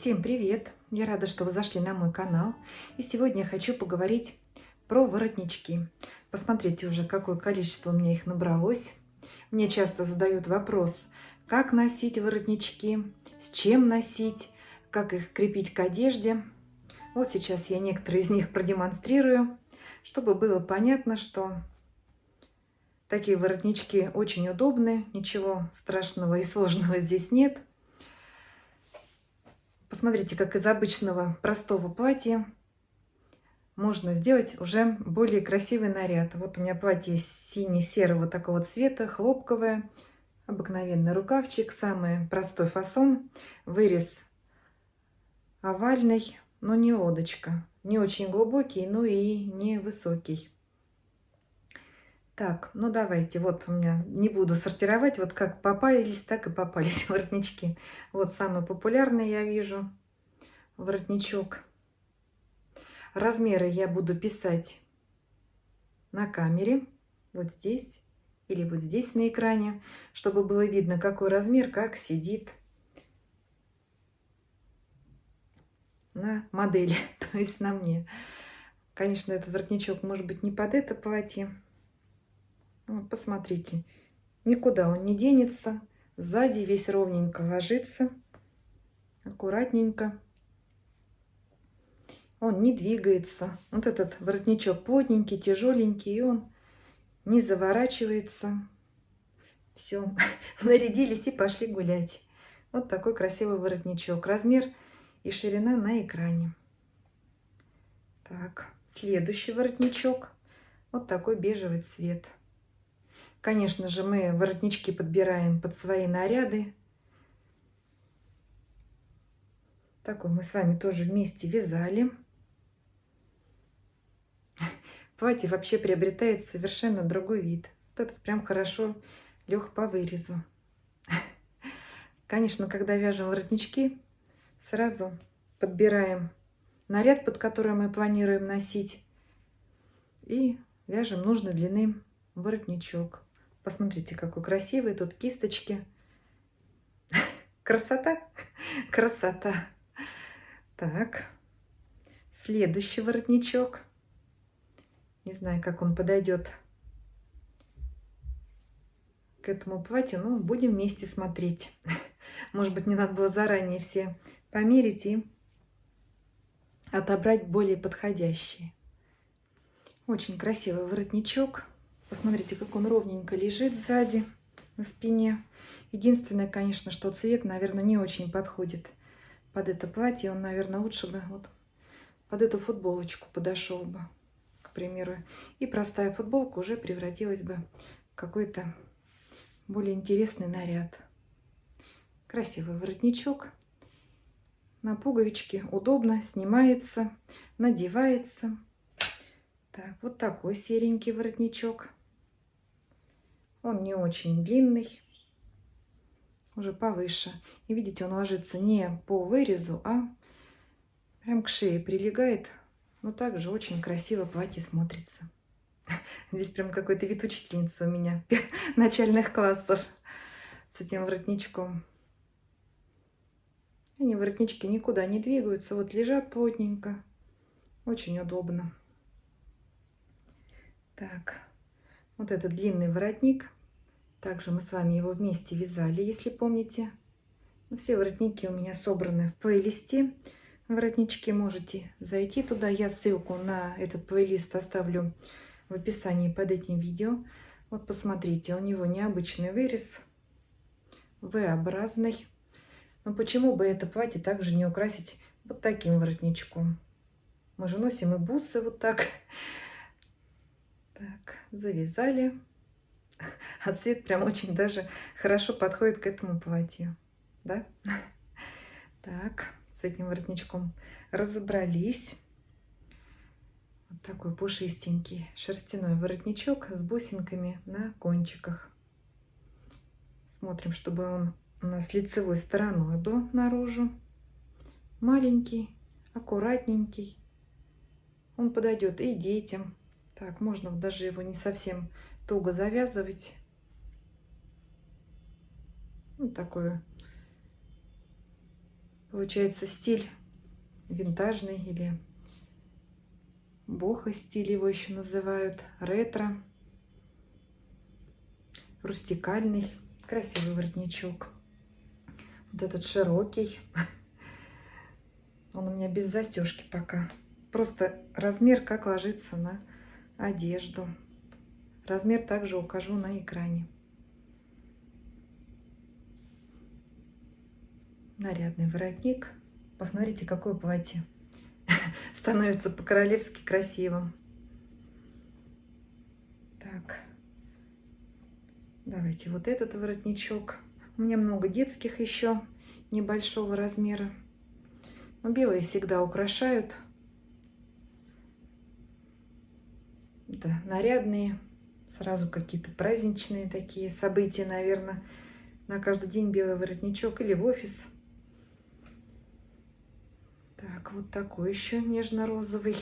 Всем привет! Я рада, что вы зашли на мой канал. И сегодня я хочу поговорить про воротнички. Посмотрите уже, какое количество у меня их набралось. Мне часто задают вопрос, как носить воротнички, с чем носить, как их крепить к одежде. Вот сейчас я некоторые из них продемонстрирую, чтобы было понятно, что такие воротнички очень удобны, ничего страшного и сложного здесь нет. Посмотрите, как из обычного простого платья можно сделать уже более красивый наряд. Вот у меня платье сине-серого такого цвета, хлопковое, обыкновенный рукавчик, самый простой фасон, вырез овальный, но не лодочка, не очень глубокий, но и не высокий. Так, ну давайте, вот у меня, не буду сортировать, вот как попались, так и попались воротнички. Вот самый популярный я вижу воротничок. Размеры я буду писать на камере, вот здесь или вот здесь на экране, чтобы было видно, какой размер, как сидит на модели, то есть на мне. Конечно, этот воротничок может быть не под это платье. Вот, посмотрите, никуда он не денется, сзади весь ровненько ложится, аккуратненько. Он не двигается. Вот этот воротничок плотненький, тяжеленький, и он не заворачивается. Все, нарядились и пошли гулять. Вот такой красивый воротничок. Размер и ширина на экране. Так, следующий воротничок. Вот такой бежевый цвет. Конечно же, мы воротнички подбираем под свои наряды. Такой мы с вами тоже вместе вязали. Платье вообще приобретает совершенно другой вид. Вот этот прям хорошо лег по вырезу. Конечно, когда вяжем воротнички, сразу подбираем наряд, под который мы планируем носить, и вяжем нужной длины воротничок. Посмотрите, какой красивый, тут кисточки. Красота! Красота! Так, следующий воротничок. Не знаю, как он подойдет к этому платью, но будем вместе смотреть. Может быть, не надо было заранее все померить и отобрать более подходящие. Очень красивый воротничок. Посмотрите, как он ровненько лежит сзади на спине. Единственное, конечно, что цвет, наверное, не очень подходит под это платье. Он, наверное, лучше бы вот под эту футболочку подошел бы, к примеру. И простая футболка уже превратилась бы в какой-то более интересный наряд. Красивый воротничок. На пуговичке удобно, снимается, надевается. Так, вот такой серенький воротничок. Он не очень длинный, уже повыше. И видите, он ложится не по вырезу, а прям к шее прилегает. Но также очень красиво платье смотрится. Здесь прям какой-то вид учительницы у меня начальных классов с этим воротничком. Они, воротнички, никуда не двигаются, вот лежат плотненько. Очень удобно. Так, вот этот длинный воротник. Также мы с вами его вместе вязали, если помните. Все воротники у меня собраны в плейлисте. Воротнички, можете зайти туда. Я ссылку на этот плейлист оставлю в описании под этим видео. Вот посмотрите, у него необычный вырез, V-образный. Но почему бы это платье также не украсить вот таким воротничком? Мы же носим и бусы вот так. Так, завязали. А цвет прям очень даже хорошо подходит к этому платью. Да? Так, с этим воротничком разобрались. Вот такой пушистенький шерстяной воротничок с бусинками на кончиках. Смотрим, чтобы он у нас лицевой стороной был наружу. Маленький, аккуратненький. Он подойдет и детям. Так, можно даже его не совсем туго завязывать. Вот такое Получается стиль винтажный или бохо-стиль его еще называют, ретро, рустикальный. Красивый воротничок. Вот этот широкий. Он у меня без застежки пока. Просто размер как ложится на одежду. Размер также укажу на экране. Нарядный воротник. Посмотрите, какое платье. Становится по-королевски красивым. Так. Давайте вот этот воротничок. У меня много детских еще небольшого размера. Но белые всегда украшают. Да, нарядные. Сразу какие-то праздничные такие события, наверное. На каждый день белый воротничок или в офис. Так, вот такой еще нежно-розовый,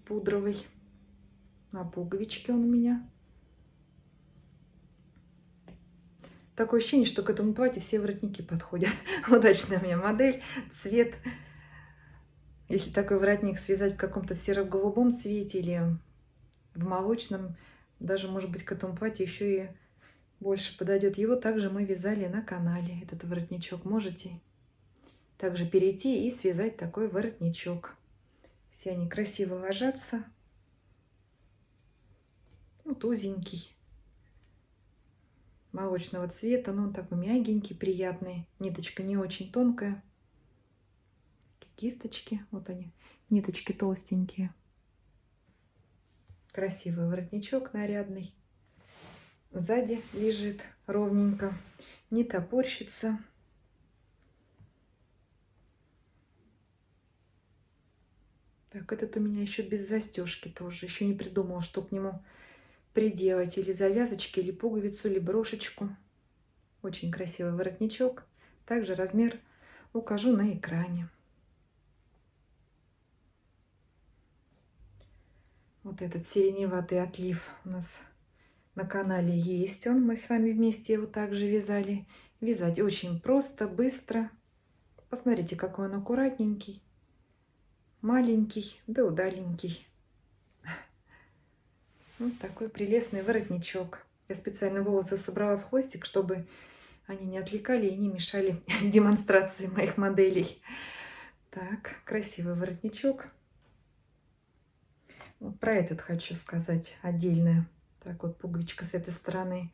пудровый. На пуговичке он у меня. Такое ощущение, что к этому платью все воротники подходят. Удачная у меня модель, цвет. Если такой воротник связать в каком-то серо-голубом цвете или в молочном, даже, может быть, к этому платью еще и больше подойдет. Его также мы вязали на канале, этот воротничок. Можете также перейти и связать такой воротничок. Все они красиво ложатся. Вот узенький. Молочного цвета, но он такой мягенький, приятный. Ниточка не очень тонкая. Кисточки, вот они, ниточки толстенькие. Красивый воротничок нарядный. Сзади лежит ровненько, не топорщится. Так, этот у меня еще без застежки тоже. Еще не придумала, что к нему приделать. Или завязочки, или пуговицу, или брошечку. Очень красивый воротничок. Также размер укажу на экране. Вот этот сиреневатый отлив у нас на канале есть. Мы с вами вместе его также вязали. Вязать очень просто, быстро. Посмотрите, какой он аккуратненький. Маленький, да удаленький. Вот такой прелестный воротничок. Я специально волосы собрала в хвостик, чтобы они не отвлекали и не мешали демонстрации моих моделей. Так, красивый воротничок. Вот про этот хочу сказать отдельно. Так вот, пуговичка с этой стороны.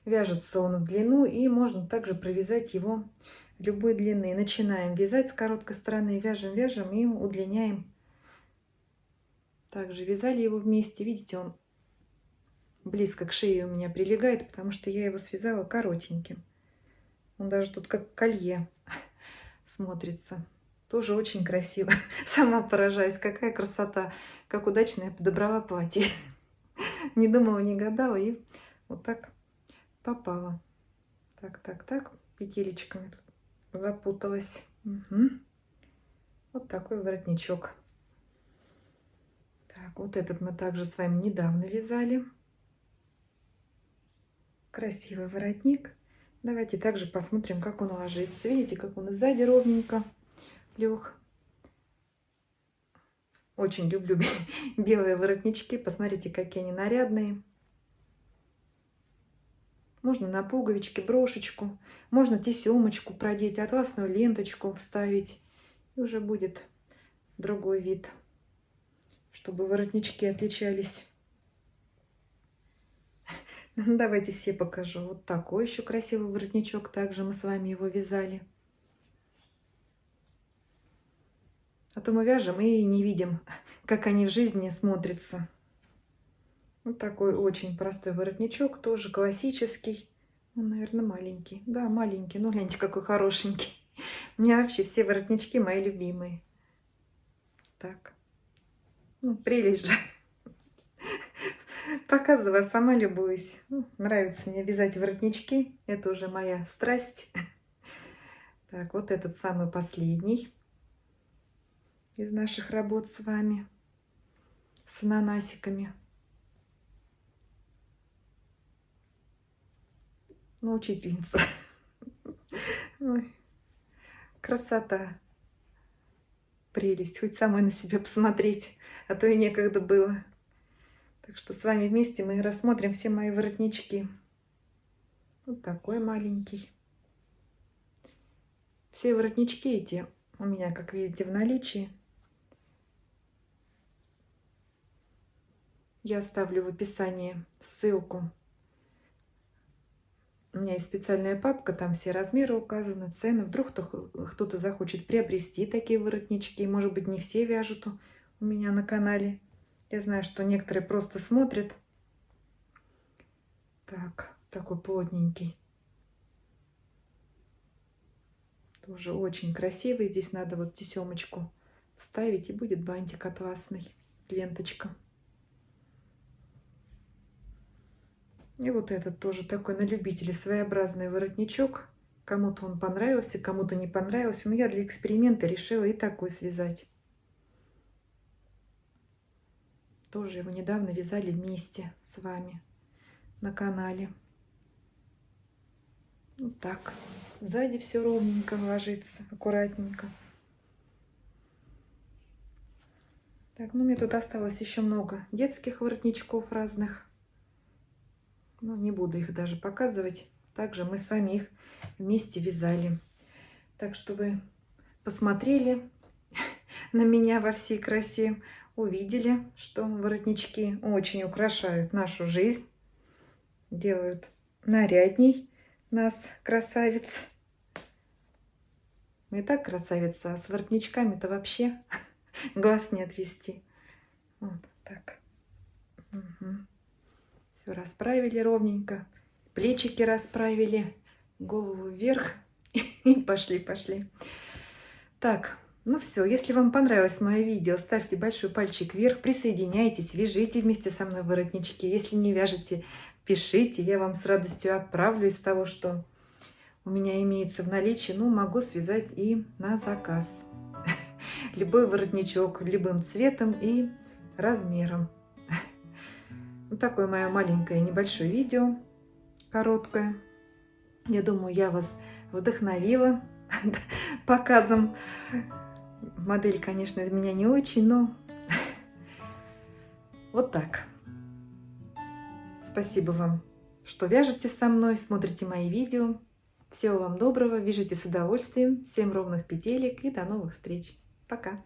Вяжется он в длину, и можно также провязать его любой длины. Начинаем вязать с короткой стороны, вяжем, вяжем и удлиняем. Также вязали его вместе. Видите, он близко к шее у меня прилегает, потому что я его связала коротеньким. Он даже тут как колье смотрится. Тоже очень красиво. Сама поражаюсь, какая красота. Как удачно я подобрала платье. Не думала, не гадала, и вот так попала. Так, петелечками тут запуталась. Угу. Вот такой воротничок. Так, вот этот мы также с вами недавно вязали. Красивый воротник. Давайте также посмотрим, как он ложится. Видите, как он сзади ровненько лег. Очень люблю белые воротнички. Посмотрите, какие они нарядные. Можно на пуговички, брошечку. Можно тесемочку продеть, атласную ленточку вставить. И уже будет другой вид. Чтобы воротнички отличались. Давайте все покажу. Вот такой еще красивый воротничок. Также мы с вами его вязали. А то мы вяжем и не видим, как они в жизни смотрятся. Вот такой очень простой воротничок, тоже классический. Он, наверное, маленький. Да, маленький. Ну, гляньте, какой хорошенький. У меня вообще все воротнички мои любимые. Так. Ну, прелесть же. Показываю, сама любуюсь. Нравится мне вязать воротнички. Это уже моя страсть. Так, вот этот самый последний из наших работ с вами. С ананасиками. Ну, учительница. Ой, Красота. Прелесть. Хоть самой на себя посмотреть, а то и некогда было. Так что с вами вместе мы рассмотрим все мои воротнички. Вот такой маленький. Все воротнички эти у меня, как видите, в наличии. Я оставлю в описании ссылку. У меня есть специальная папка, там все размеры указаны, цены. Вдруг кто-то захочет приобрести такие воротнички. Может быть, не все вяжут у меня на канале. Я знаю, что некоторые просто смотрят. Так, такой плотненький. Тоже очень красивый. Здесь надо вот тесемочку вставить, и будет бантик атласный, ленточка. И вот этот тоже такой на любителя, своеобразный воротничок. Кому-то он понравился, кому-то не понравился. Но я для эксперимента решила и такой связать. Тоже его недавно вязали вместе с вами на канале. Вот так. Сзади все ровненько ложится, аккуратненько. Так, ну мне тут осталось еще много детских воротничков разных. Ну, не буду их даже показывать. Также мы с вами их вместе вязали. Так что вы посмотрели на меня во всей красе, увидели, что воротнички очень украшают нашу жизнь, делают нарядней нас, красавиц. Мы и так красавица, а с воротничками-то вообще глаз не отвести. Вот так. Угу. Все расправили ровненько, плечики расправили, голову вверх и пошли. Так, ну все, если вам понравилось мое видео, ставьте большой пальчик вверх, присоединяйтесь, вяжите вместе со мной воротнички. Если не вяжете, пишите, я вам с радостью отправлю из того, что у меня имеется в наличии. Ну, могу связать и на заказ. Любой воротничок, любым цветом и размером. Вот такое мое маленькое небольшое видео, короткое. Я думаю, я вас вдохновила показом. Модель, конечно, из меня не очень, но вот так. Спасибо вам, что вяжете со мной, смотрите мои видео. Всего вам доброго, вяжите с удовольствием. Всем ровных петелек и до новых встреч. Пока!